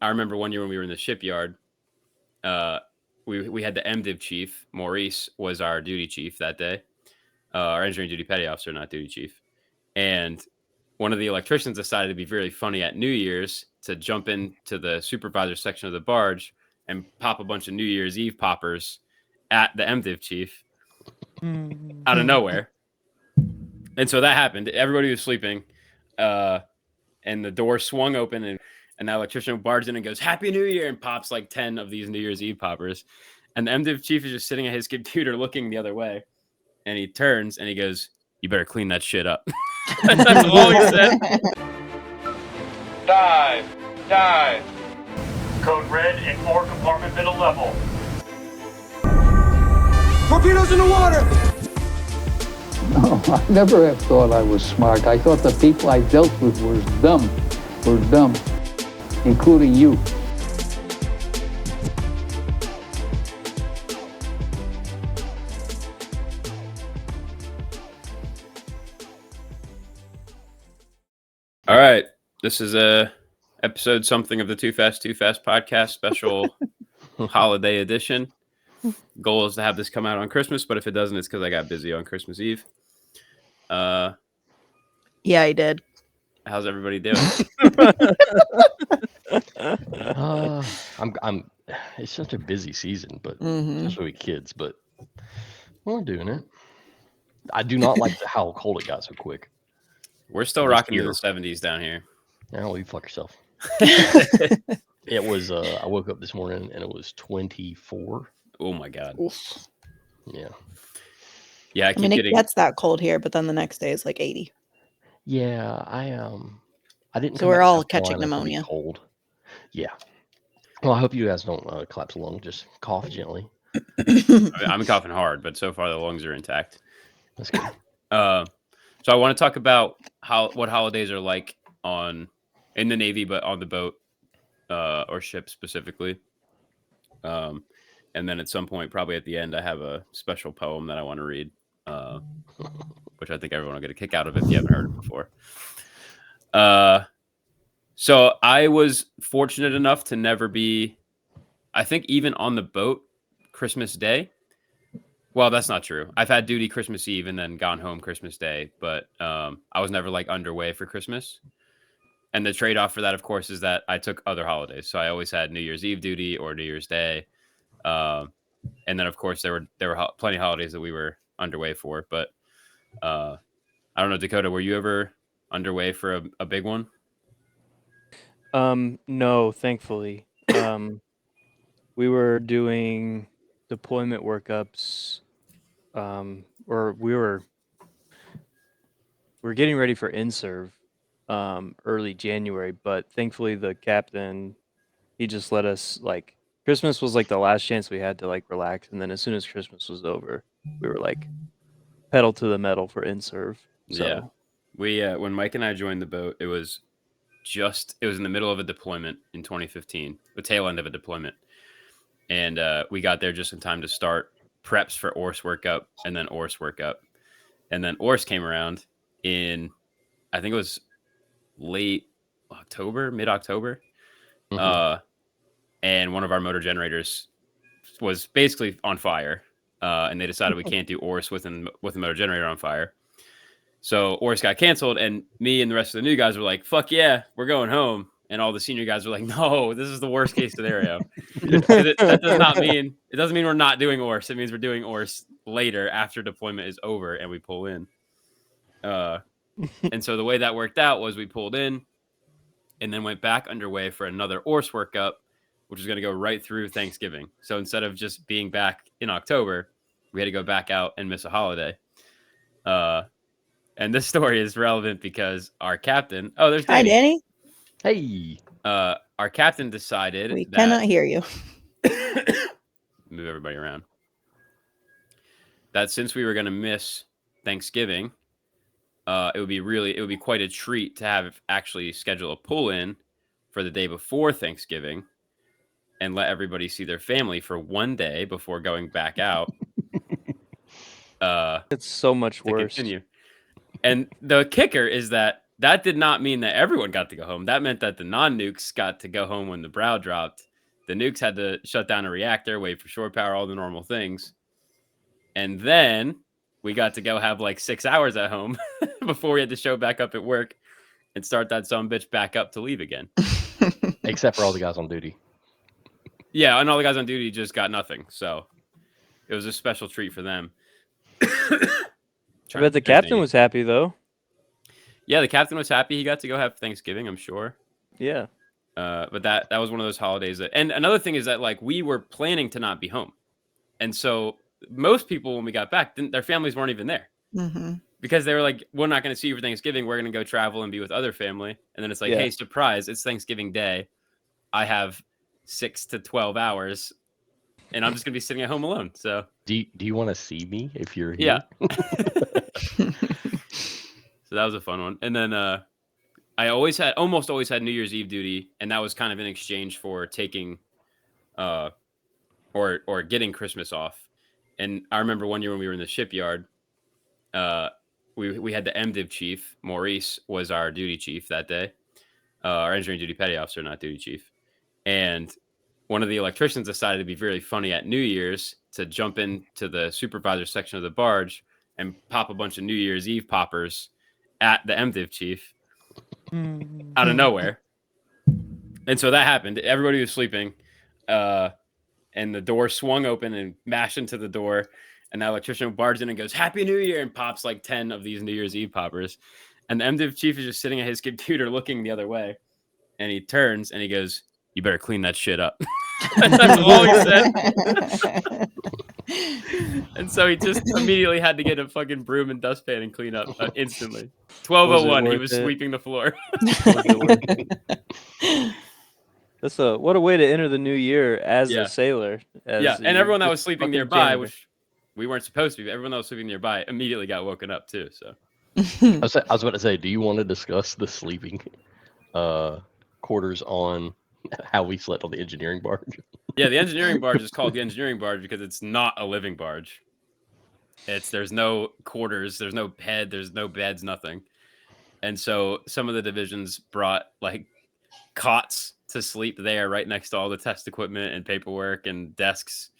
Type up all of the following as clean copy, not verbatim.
I remember one year when we were in the shipyard, we had the MDiv chief. Maurice was our duty chief that day, our engineering duty petty officer, not duty chief. And one of the electricians decided to be really funny at New Year's to jump into the supervisor section of the barge and pop a bunch of New Year's Eve poppers at the MDiv chief out of nowhere. And so that happened. Everybody was sleeping, and the door swung open, and the electrician barged in and goes, "Happy New Year," and pops like 10 of these New Year's Eve poppers. And the MDiv chief is just sitting at his computer looking the other way. And he turns and he goes, "You better clean that shit up." That's all he said. Dive. Code red in 4 compartment middle level. Torpedoes in the water! No, I never have thought I was smart. I thought the people I dealt with were dumb, including you. All right. This is a episode something of the Too Fast podcast special holiday edition. Goal is to have this come out on Christmas, but if it doesn't, it's because I got busy on Christmas Eve. Yeah, I did. How's everybody doing? I'm. It's such a busy season, but especially with kids. But we're doing it. I do not like how cold it got so quick. We're still rocking in the 70s down here. Yeah, well, you fuck yourself. It was. I woke up this morning and it was 24. Oh my god. Oof. Yeah. Yeah, I mean, it gets that cold here, but then the next day is like 80. Yeah, I didn't. So we're all catching pneumonia. Cold. Yeah. Well, I hope you guys don't collapse a lung. Just cough gently. I'm coughing hard, but so far the lungs are intact. That's good. So I want to talk about what holidays are like in the Navy, but on the boat or ship specifically. And then at some point, probably at the end, I have a special poem that I want to read, which I think everyone will get a kick out of if you haven't heard it before. So I was fortunate enough to never be, I think, even on the boat Christmas Day. Well, that's not true. I've had duty Christmas Eve and then gone home Christmas Day, but I was never like underway for Christmas. And the trade-off for that, of course, is that I took other holidays. So I always had New Year's Eve duty or New Year's Day. And then, of course, there were plenty of holidays that we were underway for. But I don't know, Dakota, were you ever underway for a big one? No, thankfully. We were doing deployment workups, or we were getting ready for in-serve early January, but thankfully the captain, he just let us, like, Christmas was like the last chance we had to like relax, and then as soon as Christmas was over, we were like pedal to the metal for in-serve. So. Yeah, we when Mike and I joined the boat, it was in the middle of a deployment in 2015, the tail end of a deployment. And we got there just in time to start preps for ORS workup and then ORS workup. And then ORS came around in, I think it was late October, mid-October. And one of our motor generators was basically on fire. And they decided we can't do ORS with the motor generator on fire. So ORS got canceled, and me and the rest of the new guys were like, fuck yeah, we're going home. And all the senior guys were like, no, this is the worst case scenario. That doesn't mean we're not doing ORS. It means we're doing ORS later after deployment is over and we pull in. And so the way that worked out was we pulled in and then went back underway for another ORS workup, which was going to go right through Thanksgiving. So instead of just being back in October, we had to go back out and miss a holiday. And this story is relevant because our captain... Oh, there's Danny. Hi, Danny. Hey. Our captain decided we cannot hear you. Move everybody around. That since we were going to miss Thanksgiving, it would be quite a treat to have actually schedule a pull-in for the day before Thanksgiving and let everybody see their family for one day before going back out. It's so much worse. Continue. And the kicker is that that did not mean that everyone got to go home. That meant that the non-nukes got to go home when the brow dropped. The nukes had to shut down a reactor, wait for shore power, all the normal things. And then we got to go have like 6 hours at home before we had to show back up at work and start that sumbitch back up to leave again. Except for all the guys on duty. Yeah, and all the guys on duty just got nothing. So it was a special treat for them. I bet the captain was happy, though. Yeah, the captain was happy. He got to go have Thanksgiving, I'm sure. Yeah. But that was one of those holidays. And another thing is that, like, we were planning to not be home. And so most people, when we got back, their families weren't even there. Mm-hmm. Because they were like, we're not going to see you for Thanksgiving. We're going to go travel and be with other family. And then it's like, hey, surprise, it's Thanksgiving Day. I have 6 to 12 hours. And I'm just going to be sitting at home alone. So do you want to see me if you're here? Yeah. So that was a fun one. And then I almost always had New Year's Eve duty, and that was kind of in exchange for taking or getting Christmas off. And I remember one year when we were in the shipyard, we had the MDiv chief, Maurice was our duty chief that day, our engineering duty petty officer, not duty chief. And one of the electricians decided to be really funny at New Year's to jump into the supervisor section of the barge and pop a bunch of New Year's Eve poppers at the MDiv chief out of nowhere. And so that happened. Everybody was sleeping. And the door swung open and mashed into the door. And the electrician barged in and goes, "Happy New Year," and pops like 10 of these New Year's Eve poppers. And the MDiv chief is just sitting at his computer looking the other way. And he turns and he goes, "You better clean that shit up." That's all he said. And so he just immediately had to get a fucking broom and dustpan and clean up instantly. 12:01, he was sweeping the floor. That's what a way to enter the new year as a sailor. And everyone that was sleeping nearby, which we weren't supposed to be, everyone that was sleeping nearby immediately got woken up too. So I was about to say, do you want to discuss the sleeping quarters on how we slept on the engineering barge? Yeah, the engineering barge is called the engineering barge because it's not a living barge. There's no quarters, there's no head, there's no beds, nothing. And so some of the divisions brought like cots to sleep there right next to all the test equipment and paperwork and desks,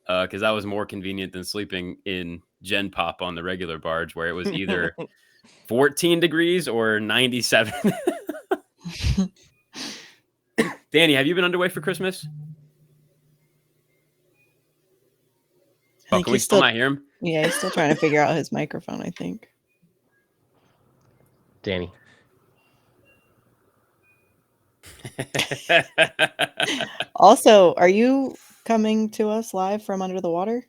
because that was more convenient than sleeping in Gen Pop on the regular barge where it was either 14 degrees or 97. Danny, have you been underway for Christmas? Oh, can we still not hear him? Yeah, he's still trying to figure out his microphone, I think. Danny. Also, are you coming to us live from under the water?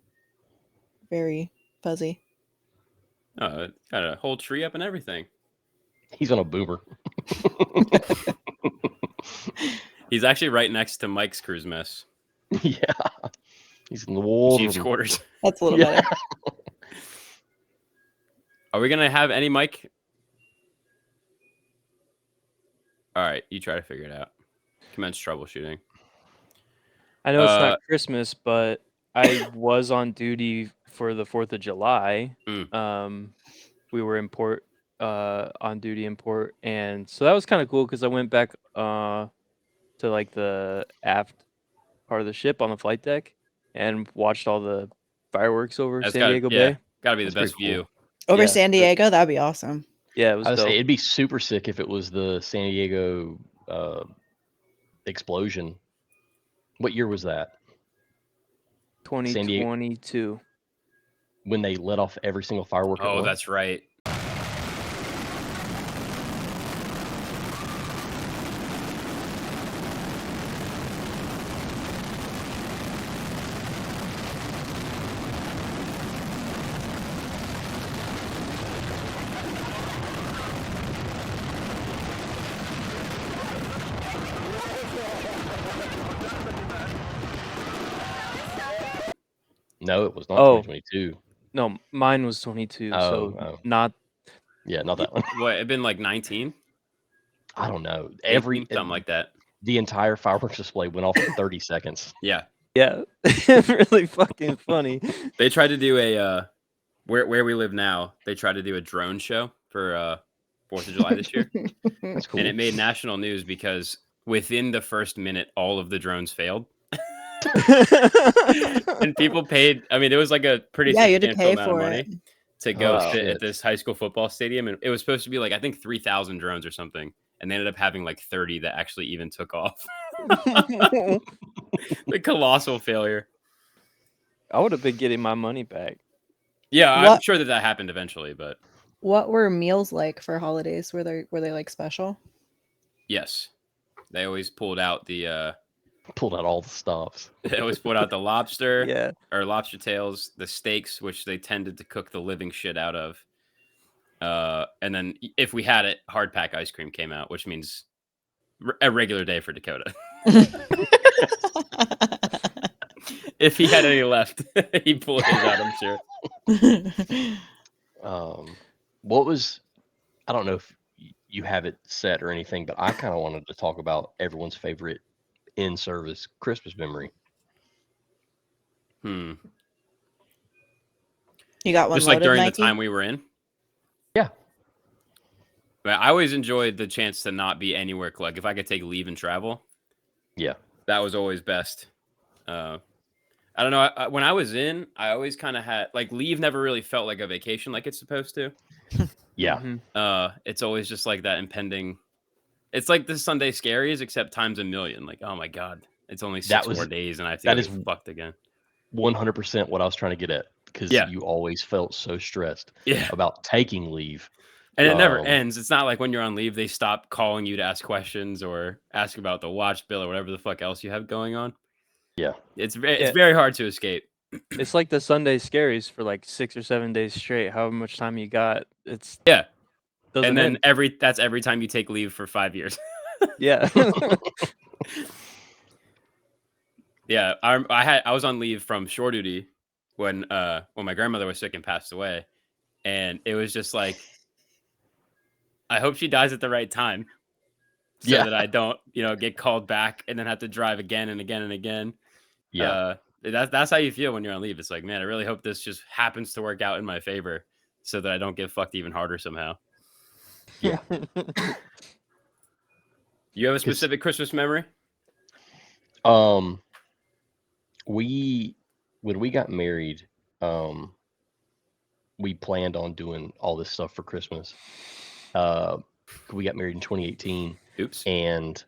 Very fuzzy. Oh, got a whole tree up and everything. He's on a boomer. He's actually right next to Mike's cruise mess. Yeah. He's in the water. Chief's quarters. That's a little better. Are we going to have any Mike? All right, you try to figure it out. Commence troubleshooting. I know it's not Christmas, but I was on duty for the 4th of July. We were on duty in port, and so that was kind of cool because I went back to like the aft part of the ship on the flight deck and watched all the fireworks over San Diego Bay. Gotta be the best view. Over San Diego, that'd be awesome. Yeah, it was I would dope. say it'd be super sick if it was the San Diego explosion. What year was that? 2022. When they let off every single firework. Oh, that's right. No, it was not 2022. No, mine was 22. Not. Yeah, not that one. What, it'd been like 19? I don't know. Something like that. The entire fireworks display went off in 30 seconds. Yeah. Yeah. Really fucking funny. They tried to do a where we live now, they tried to do a drone show for 4th of July this year. That's cool. And it made national news because within the first minute, all of the drones failed. And people paid. I mean, it was like a pretty you had to substantial pay amount of for money it. to go Oh, sit at shit. this high school football stadium. And it was supposed to be like, I think 3,000 drones or something. And they ended up having like 30 that actually even took off. The colossal failure. I would have been getting my money back. Yeah, I'm What- sure that happened eventually, but What were meals like for holidays? Were they like special? yes, they always pulled out Pulled out all the stops. they always pulled out the lobster, Yeah. or lobster tails, the steaks, which they tended to cook the living shit out of. And then if we had it, hard pack ice cream came out, which means a regular day for Dakota. If he had any left, he'd pull his out, I'm sure. What was, I don't know if you have it set or anything, but I kind of wanted to talk about everyone's favorite in-service Christmas memory. You got one Just like loaded, during Mikey? the time we were in. Yeah. But I always enjoyed the chance to not be anywhere. Like if I could take leave and travel, Yeah. that was always best. I don't know. When I was in, I always kind of had like leave never really felt like a vacation like it's supposed to. Yeah. Mhm. It's always just like that impending. It's like the Sunday Scaries, except times a million. Like, oh my God, it's only 6 more days and I have to get fucked again. 100% what I was trying to get at, because you always felt so stressed about taking leave. And it never ends. It's not like when you're on leave, they stop calling you to ask questions or ask about the watch bill or whatever the fuck else you have going on. Yeah. It's very hard to escape. It's like the Sunday Scaries for like 6 or 7 days straight. However much time you got, it's and doesn't then end. that's every time you take leave for 5 years. Yeah. Yeah, I was on leave from shore duty when my grandmother was sick and passed away, and it was just like, I hope she dies at the right time, so that I don't get called back and then have to drive again and again and again. Yeah. That's how you feel when you're on leave. It's like, man, I really hope this just happens to work out in my favor, so that I don't get fucked even harder somehow. Yeah. You have a specific Christmas memory? When we got married, we planned on doing all this stuff for Christmas. We got married in 2018. Oops. And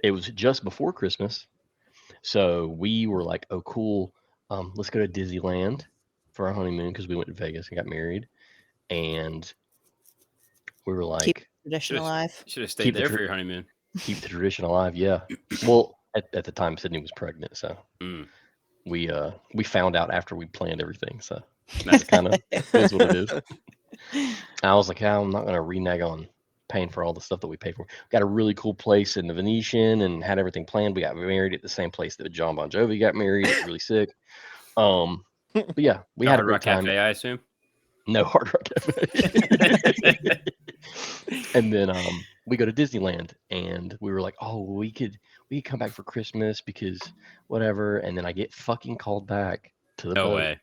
it was just before Christmas. So we were like, oh, cool. Let's go to Disneyland for our honeymoon, because we went to Vegas and got married. And we were like, Keep the tradition alive. Should have stayed there for your honeymoon. Keep the tradition alive. Yeah. Well, at the time, Sydney was pregnant. So we found out after we planned everything. So that's kind of is what it is. And I was like, I'm not going to renege on paying for all the stuff that we paid for. We got a really cool place in the Venetian and had everything planned. We got married at the same place that John Bon Jovi got married. It's really sick. But yeah, we had a great time. Cafe, I assume. No, Hard Rock Cafe. And then we go to Disneyland, and we were like, oh, we could come back for Christmas because whatever. And then I get fucking called back to the boat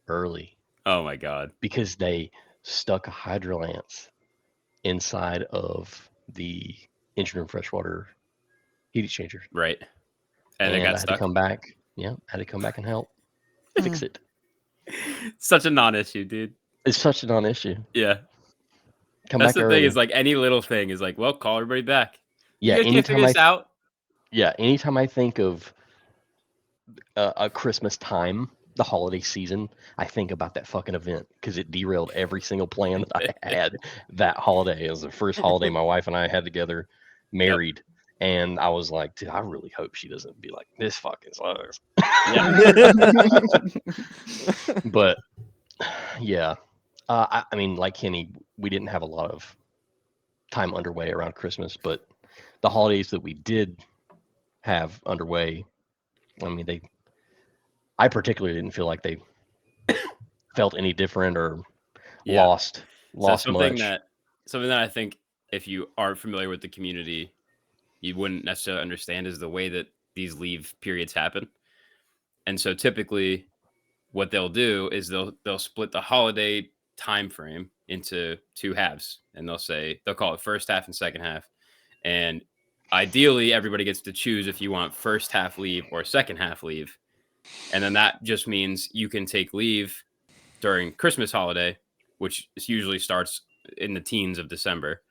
early. Oh my God. Because they stuck a hydrolance inside of the engine room freshwater heat exchanger. Right. And it got I had stuck. to come back. Yeah, I had to come back and help fix it. Such a non-issue, dude. It's such a non-issue. Yeah. That's the thing, is like any little thing is like, well, call everybody back. Yeah, you guys can figure this out. Yeah, anytime I think of a Christmas time, the holiday season, I think about that fucking event, because it derailed every single plan that I had that holiday. It was the first holiday my wife and I had together, married. Yep. And I was like, dude, I really hope she doesn't be like, this fucking sucks. But yeah, I mean, like Kenny, we didn't have a lot of time underway around Christmas, but the holidays that we did have underway, I mean, I particularly didn't feel like they felt any different or lost something much. Something that I think, if you aren't familiar with the community, you wouldn't necessarily understand, is the way that these leave periods happen. And so typically what they'll do is they'll split the holiday time frame into 2 halves, and they'll call it first half and second half. And ideally, everybody gets to choose if you want first half leave or second half leave. And then that just means you can take leave during Christmas holiday, which usually starts in the teens of December,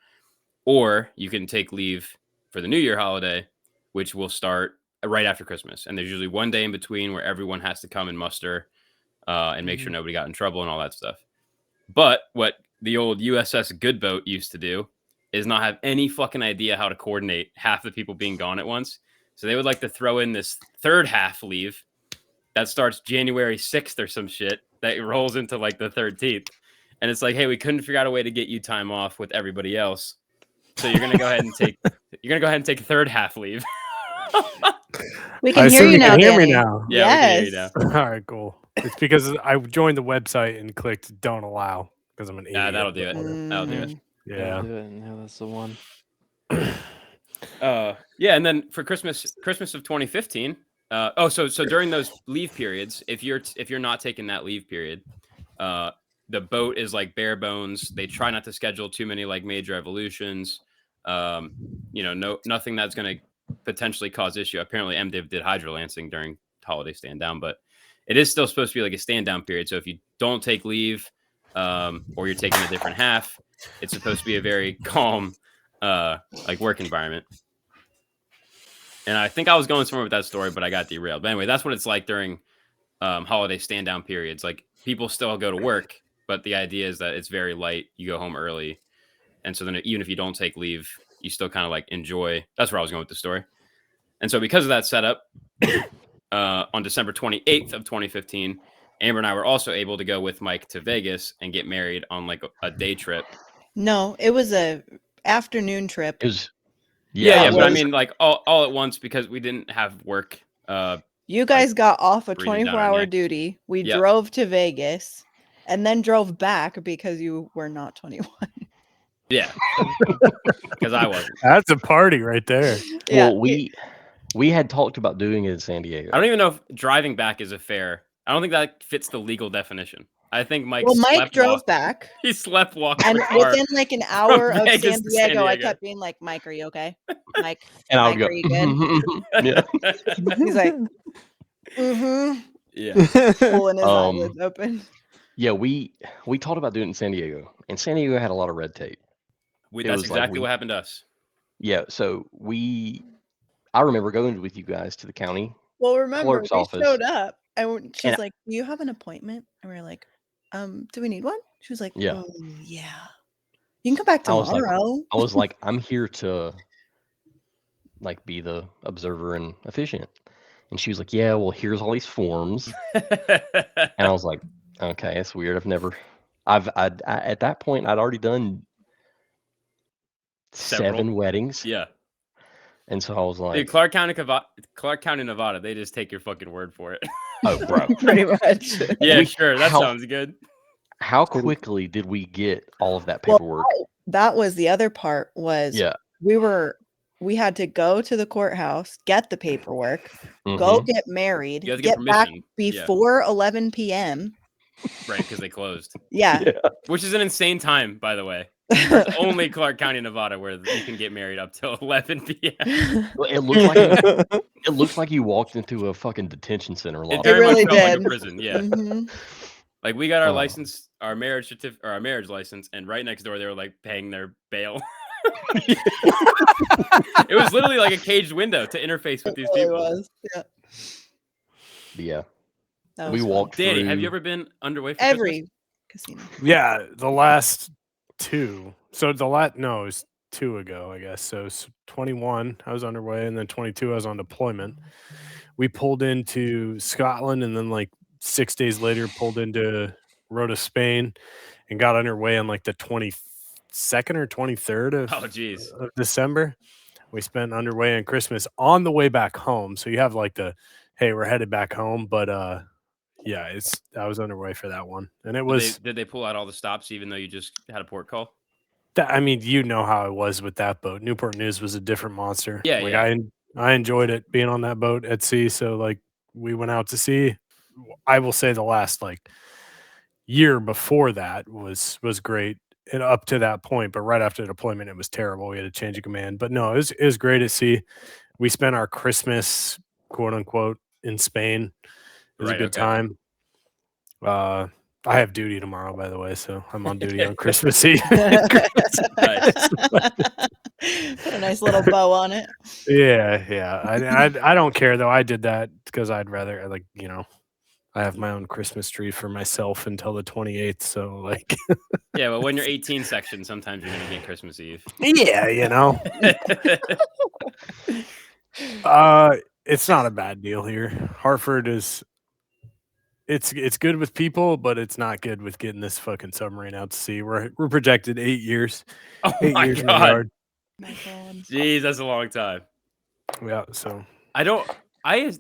or you can take leave for the New Year holiday, which will start right after Christmas. And there's usually one day in between where everyone has to come and muster and make sure nobody got in trouble and all that stuff. But what the old USS Goodboat used to do is not have any fucking idea how to coordinate half the people being gone at once. So they would like to throw in this third half leave that starts January 6th or some shit that rolls into like the 13th. And it's like, hey, we couldn't figure out a way to get you time off with everybody else. So you're going to go ahead and take third half leave. We can hear you now, hear me Danny. now. Yeah, we can hear you Yes. now. All right, cool. It's because I joined the website and clicked don't allow because I'm an idiot. Nah, that'll do it. That'll do it. Yeah. Yeah, that's the one. Yeah, and then for Christmas of 2015. So during those leave periods, if you're not taking that leave period, the boat is like bare bones. They try not to schedule too many like major evolutions. Nothing that's going to potentially cause issue. Apparently, MDiv did hydrolancing during holiday stand down, but it is still supposed to be like a stand down period. So if you don't take leave, or you're taking a different half, it's supposed to be a very calm, like work environment. And I think I was going somewhere with that story, but I got derailed. But anyway, that's what it's like during holiday stand down periods. Like people still go to work, but the idea is that it's very light. You go home early. And so then even if you don't take leave, you still kind of like enjoy. That's where I was going with the story. And so because of that setup, on December 28th of 2015, Amber and I were also able to go with Mike to Vegas and get married on like a day trip. No, it was a afternoon trip. It was. Yeah, but I was- mean like all at once because we didn't have work. You guys got off a breathing down our 24-hour necks. duty. We Yep. drove to Vegas and then drove back because you were not 21. Yeah, because I wasn't. That's a party right there. Yeah, Well, we had talked about doing it in San Diego. I don't even know if driving back is a fair. I don't think that fits the legal definition. I think Mike. Mike drove back. He slept walked And the car. within like an hour of Vegas San to San Diego, I Diego. kept being like, Mike, are you okay? Mike, and I would Mike, go. are you good? Yeah. He's like, mm-hmm. Yeah. Pulling his eyelids open. Yeah, we talked about doing it in San Diego, and San Diego had a lot of red tape. That's exactly what happened to us. Yeah, so I remember going with you guys to the county. Well, remember, Clerk's we office. showed up and she's And like, do you have an appointment? And we were like, do we need one? She was like, Yeah. oh, yeah. You can come back I was like- tomorrow. I was like, I'm here to like be the observer and officiant. And she was like, yeah, well, here's all these forms. And I was like, okay, that's weird. At that point, I'd already done Several. 7 weddings. Yeah. And so I was like, Dude, Clark County, Nevada, they just take your fucking word for it. oh, bro. Pretty much. Yeah, sure. That how- sounds good. How quickly did we get all of that paperwork? That was the other part was Yeah. we had to go to the courthouse, get the paperwork, go Mhm. get married, You have to get back permission. Yeah. before 11 p.m. Right, because they closed. Yeah. Which is an insane time, by the way. There's only Clark County, Nevada, where you can get married up till 11 p.m. Well, it looks like you walked into a fucking detention center. A lot It of very really much felt like a did. prison. Yeah, Mhm. like we got our Oh. license, our marriage certificate, or our marriage license, and right next door they were like paying their bail. It was literally like a caged window to interface with these It really people. was. Yeah. Yeah, That we was fun. walked Danny, through. have you ever been underway for Every casino. Yeah, the last 2. So it was 2 ago, I guess. So 21, I was underway, and then 22, I was on deployment. We pulled into Scotland, and then like 6 days later, pulled into Rota, Spain, and got underway on like the 22nd or 23rd of, Oh, geez. of December. We spent underway on Christmas on the way back home. So you have like hey, we're headed back home, but yeah, I was underway for that one, and it was. Did they pull out all the stops even though you just had a port call? I mean, you know how it was with that boat. Newport News was a different monster. Yeah, like yeah. I enjoyed it being on that boat at sea. So like we went out to sea. I will say the last like year before that was great. and up to that point, but right after the deployment, it was terrible. We had to change a command. But no, it was great to see. We spent our Christmas, quote unquote, in Spain. It was a good time. I have duty tomorrow, by the way, so I'm on duty on Christmas Eve. Nice. Put a nice little bow on it. Yeah. I don't care though. I did that because I'd rather I have my own Christmas tree for myself until the 28th. So like, yeah, but when you're 18 section, sometimes you're gonna get Christmas Eve. Yeah, it's not a bad deal here. Hartford is. It's good with people, but it's not good with getting this fucking submarine out to sea. We're projected 8 years. Oh 8 my years in the god! yard. My God. Jeez, that's a long time. Yeah, so I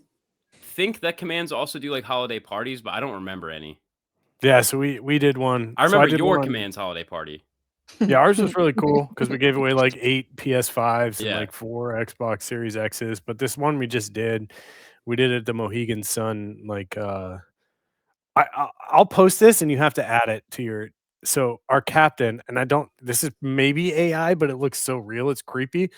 think that commands also do like holiday parties, but I don't remember any. Yeah, so we did one. I remember did your one. command's holiday party. Yeah, ours was really cool because we gave away like 8 PS5s and Yeah. like 4 Xbox Series X's. But this one we just did, we did it at the Mohegan Sun. Like, I'll post this and you have to add it to your. So our captain, and this is maybe AI, but it looks so real, it's creepy.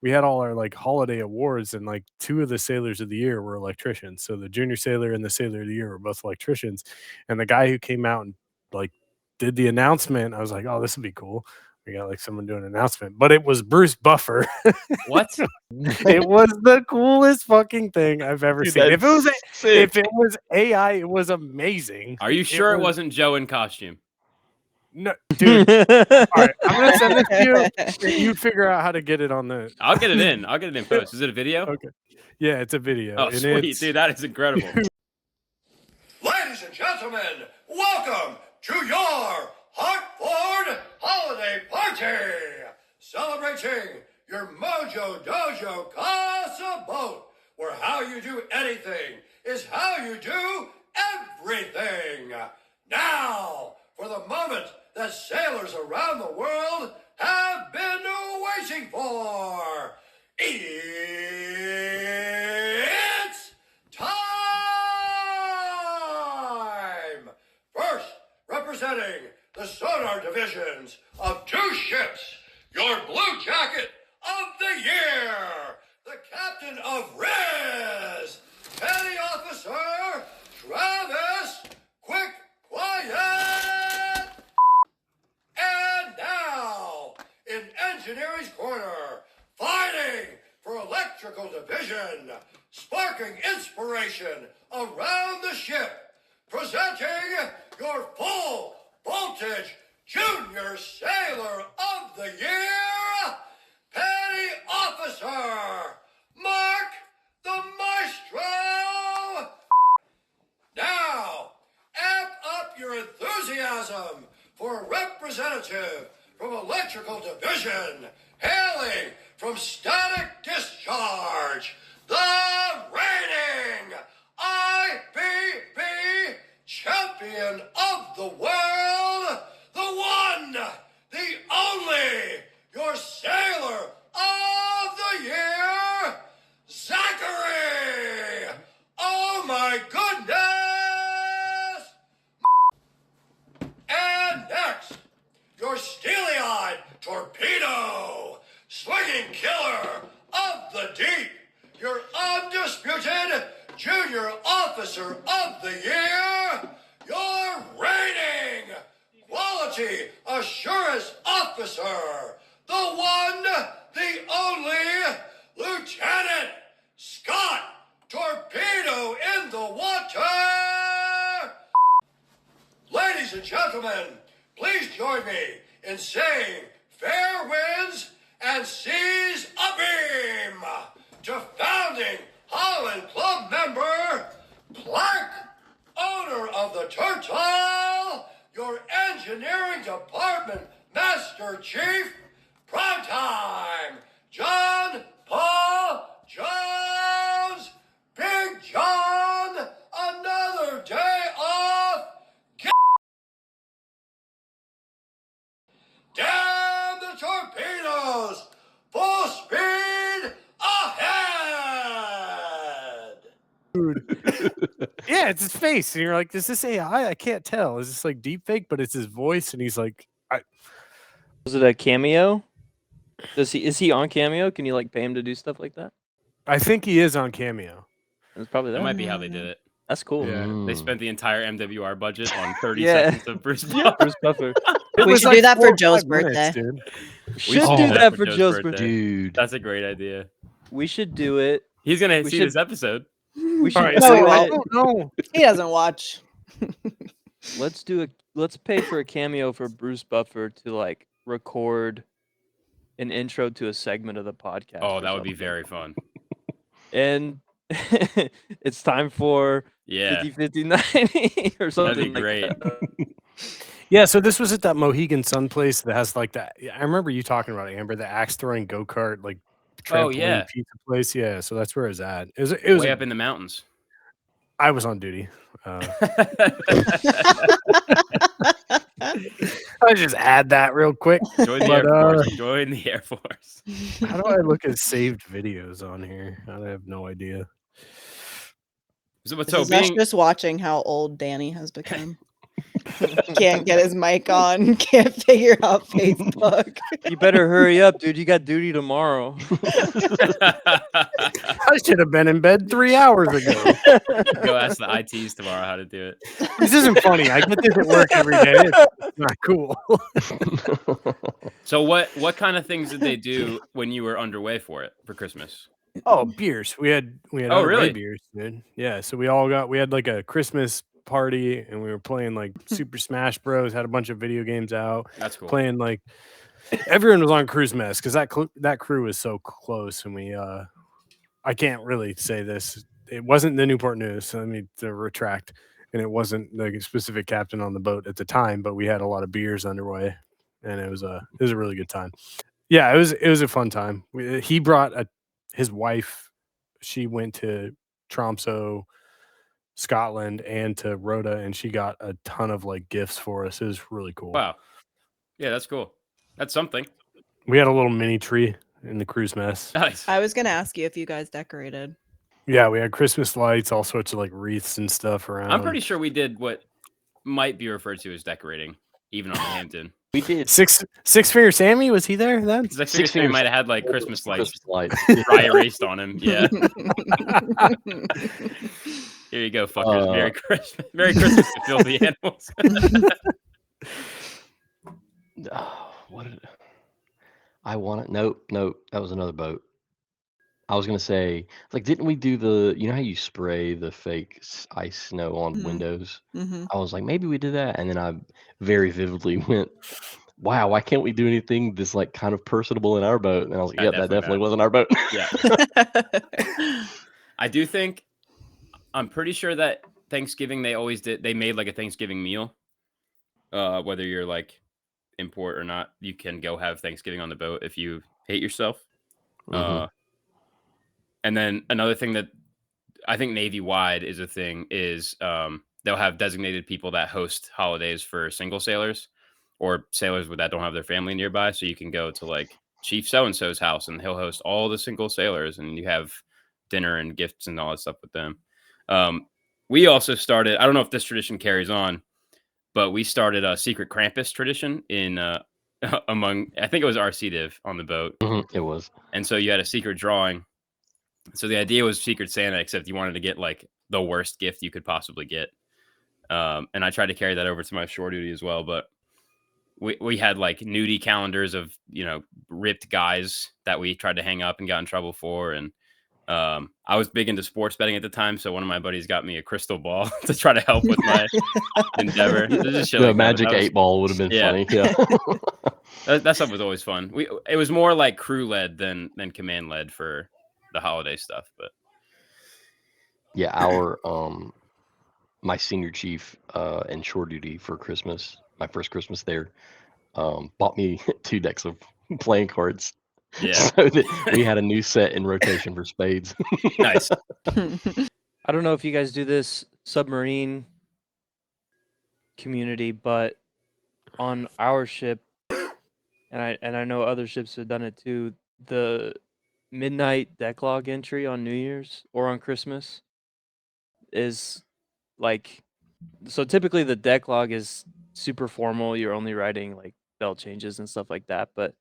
We had all our like holiday awards, and like 2 of the sailors of the year were electricians. So the junior sailor and the sailor of the year were both electricians. And the guy who came out and like did the announcement, I was like, oh, this would be cool. We got like someone doing an announcement, but it was Bruce Buffer. What? It was the coolest fucking thing I've ever Dude, seen. If sick. it was AI, it was amazing. Are you sure it wasn't Joe in costume? No, dude. All right, I'm gonna send this to you. And you figure out how to get it on the. I'll get it in. I'll get it in post. Is it a video? Okay. Yeah, it's a video. Oh, and sweet, dude, that is incredible. Ladies and gentlemen, welcome to your Hartford Holiday Party! Celebrating your Mojo Dojo Casa Boat, where how you do anything is how you do everything. Now, for the moment that sailors around the world have been waiting for. It's time! First, representing the sonar divisions of 2 ships, your blue jacket of the year, the captain of Riz, Petty Officer Travis Quick Quiet. And now, in Engineering's Corner, fighting for Electrical Division, sparking inspiration around the ship, presenting your full voltage Junior Sailor of the Year, Petty Officer Mark the Maestro. Now, amp up your enthusiasm for a representative from Electrical Division, hailing from Static Discharge, the reigning IBB champion of the world, the one, the only, your Sailor of the Year, Zachary. Oh my goodness! And next, your steely-eyed torpedo, swinging killer of the deep, your undisputed Junior Officer of the Year, your reigning Quality Assurance Officer, the one, the only, Lieutenant Scott Torpedo in the Water. Ladies and gentlemen, please join me in saying fair winds and seas abeam to founding Holland Club member, Clark, owner of the Turtle, your engineering department master chief, primetime, John Paul Jones, Big John, another day off. Damn the torpedoes! Full speed ahead! Yeah, it's his face, and you're like, "Is this AI? I can't tell. Is this like deep fake?" But it's his voice, and he's like, Was it a cameo? Is he on Cameo? Can you like pay him to do stuff like that? I think he is on Cameo. It's probably That that. might be how they did it. That's cool. Yeah. They Mm. spent the entire MWR budget on 30 Yeah. seconds of Bruce Yeah, Buffer. Bruce Buffer. It We was should do that 4 for or Joe's 5 minutes, birthday. dude. We Should should do that for Joe's birthday. Dude. That's a great idea. We should do it. He's gonna We see should- this episode. We should All right, No, so he I won't. don't know. He doesn't watch. Let's pay for a cameo for Bruce Buffer to like record an intro to a segment of the podcast. Oh, or that would be something. very fun. And it's time for Yeah, 50-50-90 or something. that'd be great. Like that. Yeah, so this was at that Mohegan Sun place that has like that. I remember you talking about it, Amber, the axe throwing go kart, like trampoline yeah. pizza place. Yeah, so that's where it was at. It was Way up in the mountains. I was on duty. I just add that real quick. Join the But, Air Force. Join the Air Force. How do I look at saved videos on here? I have no idea. So This is us just watching how old Danny has become. Can't get his mic on. Can't figure out Facebook. You better hurry up, dude. You got duty tomorrow. I should have been in bed 3 hours ago. Go ask the ITs tomorrow how to do it. This isn't funny. I get this at work every day. It's not cool. So what kind of things did they do when you were underway for Christmas? Oh, beers. We had Oh, underway really? beers, dude. Yeah, so we had like a Christmas party and we were playing like Super Smash Bros. Had a bunch of video games out. That's cool. Playing like everyone was on cruise mess because that crew was so close, and we I can't really say this. It wasn't the Newport News, so I need to retract, and it wasn't the specific captain on the boat at the time, but we had a lot of beers underway, and it was a really good time. Yeah, it was a fun time. He brought his wife. She went to Tromsø, Scotland, and to Rhoda, and she got a ton of like gifts for us. It was really cool. Wow. Yeah, that's cool. That's something. We had a little mini tree in the cruise mess. Nice. I was gonna ask you if you guys decorated. Yeah, we had Christmas lights, all sorts of like wreaths and stuff around. I'm pretty sure we did what might be referred to as decorating, even on the Hampton. We did. Six Finger Sammy, was he there then? Because I Six figured he Fingers- might have had like Christmas lights Christmas lights. dry erased on him. Yeah. Here you go, fuckers. Merry Christmas. Merry Christmas to filthy animals. Oh, what did I want it? Nope, that was another boat. I was gonna say, like, didn't we do you know how you spray the fake ice snow on Mhm. windows? Mm-hmm. I was like, maybe we did that, and then I very vividly went, "Wow, why can't we do anything this like kind of personable in our boat?" And I was like, "Yep, that definitely wasn't our boat." Yeah. I do think, I'm pretty sure that Thanksgiving they made like a Thanksgiving meal. Whether you're like import or not, you can go have Thanksgiving on the boat if you hate yourself. Mhm. And then another thing that I think Navy wide is a thing is they'll have designated people that host holidays for single sailors or sailors that don't have their family nearby. So you can go to like Chief so-and-so's house and he'll host all the single sailors and you have dinner and gifts and all that stuff with them. We also started, I don't know if this tradition carries on, but we started a secret Krampus tradition in among, I think it was RC Div on the boat. It was. And so you had a secret drawing. So the idea was Secret Santa, except you wanted to get like the worst gift you could possibly get. And I tried to carry that over to my shore duty as well. But we had like nudie calendars of, ripped guys that we tried to hang up and got in trouble for. And I was big into sports betting at the time. So one of my buddies got me a crystal ball to try to help with my endeavor. Just shit The like that, magic but that was- 8-ball would have been funny. Yeah. that stuff was always fun. It was more like crew led than command led for the holiday stuff, but Yeah, our my senior chief in shore duty for Christmas, my first Christmas there, bought me 2 decks of playing cards. yeah, So that we had a new set in rotation for spades. nice. I don't know if you guys do this submarine community, but on our ship, and I know other ships have done it too, the midnight decklog entry on New Year's or on Christmas is like, so typically the decklog is super formal. You're only writing like bell changes and stuff like that. But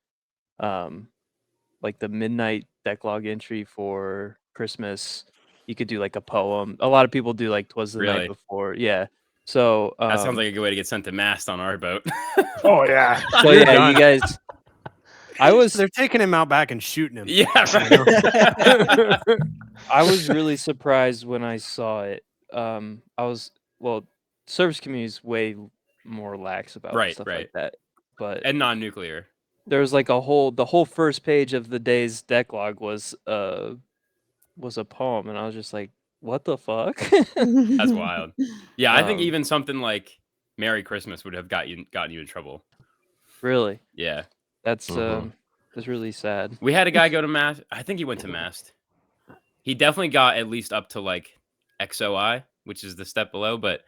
like the midnight decklog entry for Christmas, you could do like a poem. A lot of people do like "'Twas the Night Really? Before." Yeah. So That sounds like a good way to get sent to mast on our boat. Oh yeah. so You're yeah, you done. guys. I was They're taking him out back and shooting him. Yeah, you know? right. I was really surprised when I saw it. Service community is way more lax about Right, stuff right. like that. But And non-nuclear. there was like the whole first page of the day's decklog was a poem, and I was just like, what the fuck? That's wild. Yeah, I think Um, even something like Merry Christmas would have gotten you in trouble. Really, Yeah. that's Mhm. that's really sad. We had a guy go to mast. I think he went to mast. He definitely got at least up to like XOI, which is the step below, but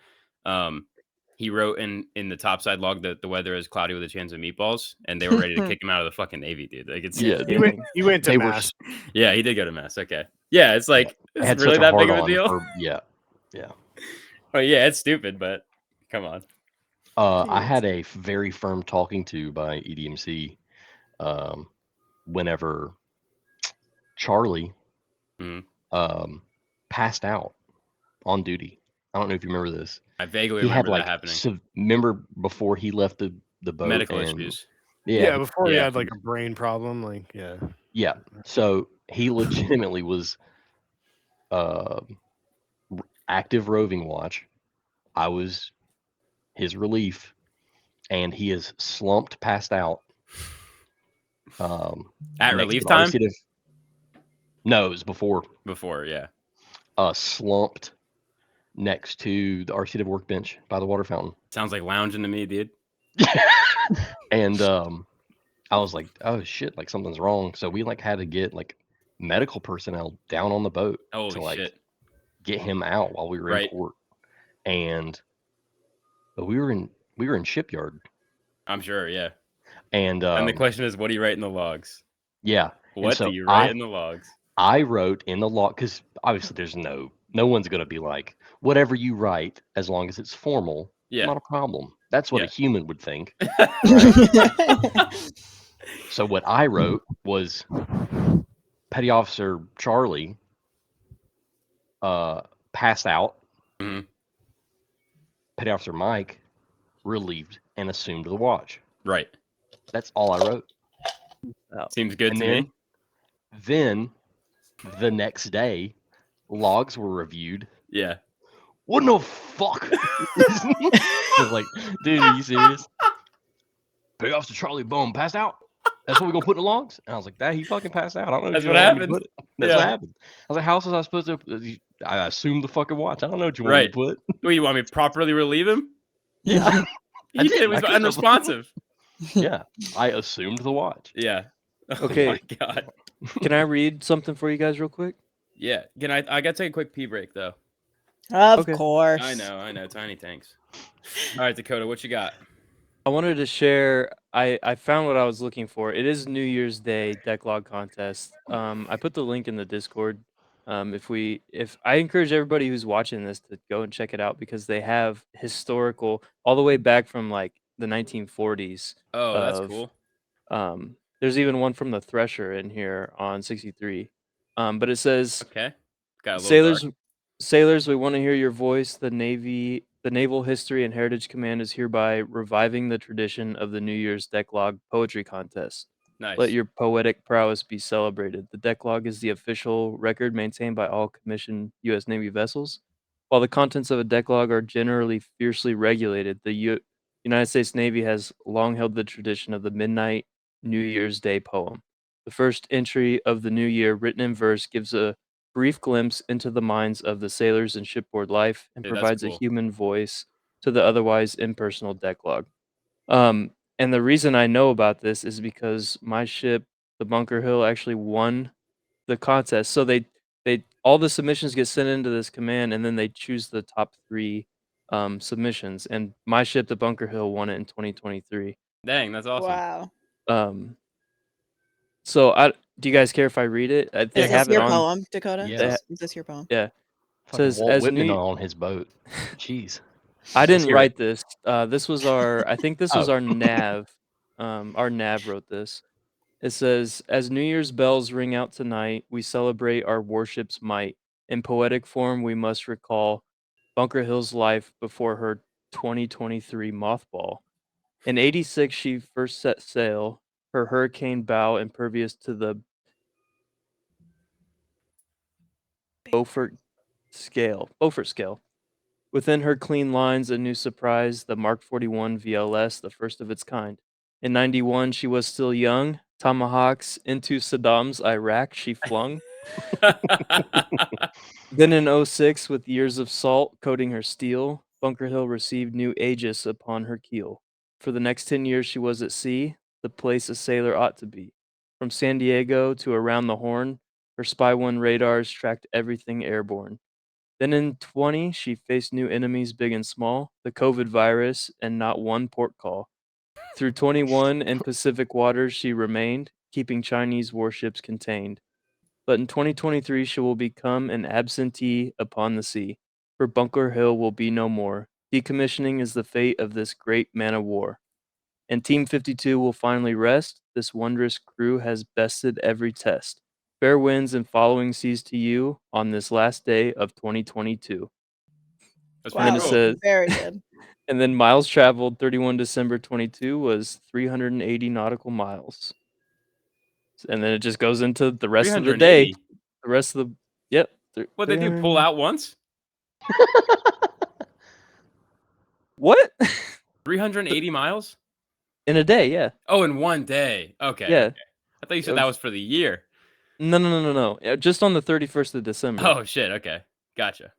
he wrote in the topside log that the weather is cloudy with a chance of meatballs, and they were ready to kick him out of the fucking Navy, dude. Like it's Yeah, He went. He went to They were mass. yeah, he did go to mass. Okay. Yeah, it's like I is had it really such a that hard big of a on deal? for yeah. Oh yeah, it's stupid, but come on. I had a very firm talking to by EDMC whenever Charlie Mhm. passed out on duty. I don't know if you remember this. I vaguely He had remember that like happening. remember before he left the boat Medical and issues. Yeah, before he yeah. had like a brain problem. Like yeah. So he legitimately was active roving watch. I was his relief, and he is slumped, passed out. At next relief to the time? RCDF No, it was before. Before, yeah. Slumped next to the RCDF workbench by the water fountain. Sounds like lounging to me, dude. And I was like, oh shit, like something's wrong. So we like had to get like medical personnel down on the boat Holy to like shit. get him out while we were Right. in port. And we were in shipyard. I'm sure, yeah. And the question is, what do you write in the logs? yeah. What so do you write in the logs? I wrote in the log because obviously there's no one's gonna be like, whatever you write, as long as it's formal, Yeah. not a problem. That's what Yeah. a human would think. Right? So what I wrote was Petty Officer Charlie passed out. Mhm. Petty Officer Mike relieved and assumed the watch. Right. That's all I wrote. Seems good And to me. then the next day, logs were reviewed. Yeah. What the fuck? I was like, dude, are you serious? Petty Officer Charlie Bone passed out. That's what we're gonna put in the logs. And I was like, that he fucking passed out. I don't know. That's if you what want me to happened. put it. That's what happened. I was like, how else was I supposed to? I assumed the fucking watch. I don't know what you want me to put. Wait, you want me to properly relieve him? Yeah. He said it was unresponsive. Yeah, I assumed the watch. Yeah. Okay. Oh my god. Can I read something for you guys real quick? Yeah. Can I gotta take a quick pee break though. Of Okay. course. I know. Tiny tanks. All right, Dakota, what you got? I wanted to share. I found what I was looking for. It is New Year's Day decklog contest. I put the link in the Discord. If I encourage everybody who's watching this to go and check it out because they have historical all the way back from like the 1940s. Oh, that's of, cool. There's even one from the Thresher in here on 63. But it says Okay. Got a little dark. Sailors, we want to hear your voice. The Naval History and Heritage Command is hereby reviving the tradition of the New Year's Decklog Poetry Contest. Nice. Let your poetic prowess be celebrated. The Decklog is the official record maintained by all commissioned U.S. Navy vessels. While the contents of a decklog are generally fiercely regulated, the United States Navy has long held the tradition of the Midnight New Year's Day poem. The first entry of the new year, written in verse, gives a brief glimpse into the minds of the sailors in shipboard life and Dude, that's provides a cool. human voice to the otherwise impersonal decklog. And the reason I know about this is because my ship, the Bunker Hill, actually won the contest. So they all the submissions get sent into this command, and then they choose the top 3 submissions. And my ship, the Bunker Hill, won it in 2023. Dang, that's awesome. Wow. So do you guys care if I read it? They Is this have it your on. poem, Dakota? Yeah. Is this your poem? Yeah. Fucking Says Walt as Whitman New on his boat. Jeez. I Let's didn't hear write it. this. This was our. I think this was Oh. our nav. Our Nav wrote this. It says, "As New Year's bells ring out tonight, we celebrate our warship's might. In poetic form, we must recall Bunker Hill's life before her 2023 mothball. In '86, she first set sail, her hurricane bow impervious to the Beaufort scale. Within her clean lines, a new surprise, the Mark 41 VLS, the first of its kind. In '91, she was still young. Tomahawks into Saddam's Iraq she flung. Then in '06, with years of salt coating her steel, Bunker Hill received new Aegis upon her keel. For the next 10 years she was at sea, the place a sailor ought to be. From San Diego to around the Horn, her Spy 1 radars tracked everything airborne. Then in '20, she faced new enemies big and small, the COVID virus, and not one port call. Through '21 in Pacific waters she remained, keeping Chinese warships contained. But in 2023 she will become an absentee upon the sea, for Bunker Hill will be no more. Decommissioning is the fate of this great man of war. And Team 52 will finally rest. This wondrous crew has bested every test. Fair winds and following seas to you on this last day of 2022. That's And then pretty it cool. says, Very good. and then miles traveled 31 December 22 was 380 nautical miles. And then it just goes into the rest of the day. 380. The rest of the, yep. What they do? Pull out once? What? 380 miles? In a day, yeah. Oh, in one day. Okay. Yeah. Okay. I thought you said that was for the year. No. Just on the 31st of December. Oh shit. Okay. Gotcha.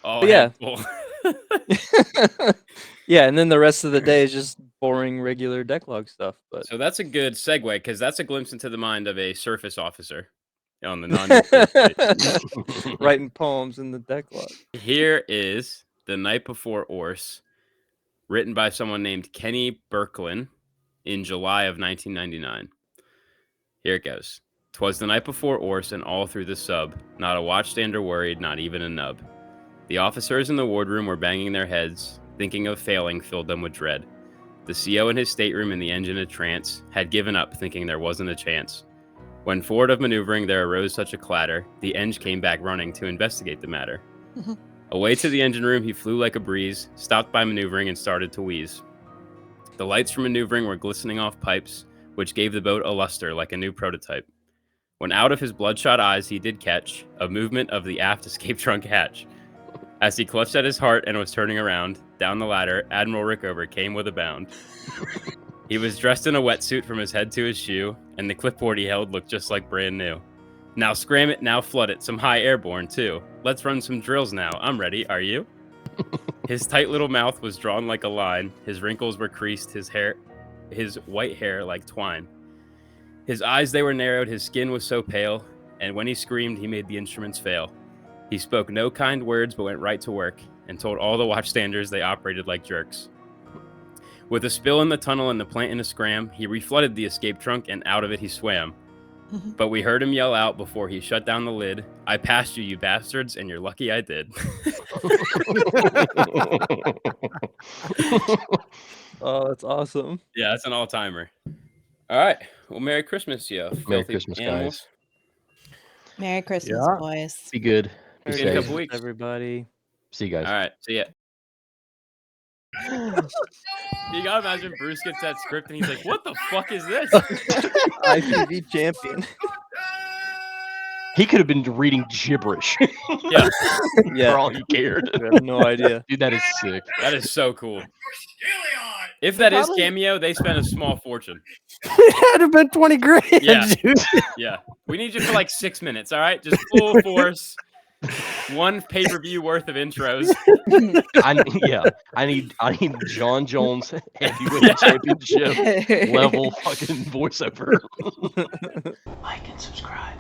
Oh But yeah. handful. Yeah, and then the rest of the day is just boring regular decklog stuff. But So that's a good segue because that's a glimpse into the mind of a surface officer on the non-nuclear state. writing poems in the decklog. Here is The Night Before Orse, written by someone named Kenny Berklin in July of 1999. Here it goes. "'Twas the night before Orse, and all through the sub, not a watchstander worried, not even a nub. The officers in the wardroom were banging their heads, thinking of failing filled them with dread. The CO in his stateroom in the engine a trance had given up, thinking there wasn't a chance. When forward of maneuvering there arose such a clatter, the eng came back running to investigate the matter. Away to the engine room he flew like a breeze, stopped by maneuvering and started to wheeze. The lights from maneuvering were glistening off pipes, which gave the boat a luster like a new prototype. When out of his bloodshot eyes he did catch a movement of the aft escape trunk hatch. As he clutched at his heart and was turning around, down the ladder, Admiral Rickover came with a bound. He was dressed in a wetsuit from his head to his shoe, and the clipboard he held looked just like brand new. Now scram it, now flood it, some high airborne too. Let's run some drills now. I'm ready, are you? His tight little mouth was drawn like a line, his wrinkles were creased, his white hair like twine. His eyes, they were narrowed, his skin was so pale, and when he screamed, he made the instruments fail. He spoke no kind words, but went right to work, and told all the watchstanders they operated like jerks. With a spill in the tunnel and the plant in a scram, he reflooded the escape trunk, and out of it he swam. But we heard him yell out before he shut down the lid, I passed you, you bastards, and you're lucky I did. Oh, that's awesome. Yeah, that's an all-timer. All right. Well, Merry Christmas, you Merry filthy Christmas, animals. guys. Merry Christmas, Yeah. boys. Be good. Be See you in a safe. couple weeks. Everybody. See you guys. All right. See ya. You gotta imagine Bruce gets that script and he's like, what the fuck is this? IPV champion. He could have been reading gibberish Yeah. for all he cared. I have no idea. Dude, that is sick. That is so cool. Helion! If that is Probably- cameo, they spent a small fortune. It had to have been 20 grand. Yeah. Dude. Yeah. We need you for like 6 minutes, all right? Just full force. One pay-per-view worth of intros. I need John Jones heavyweight championship level fucking voiceover. Like and subscribe.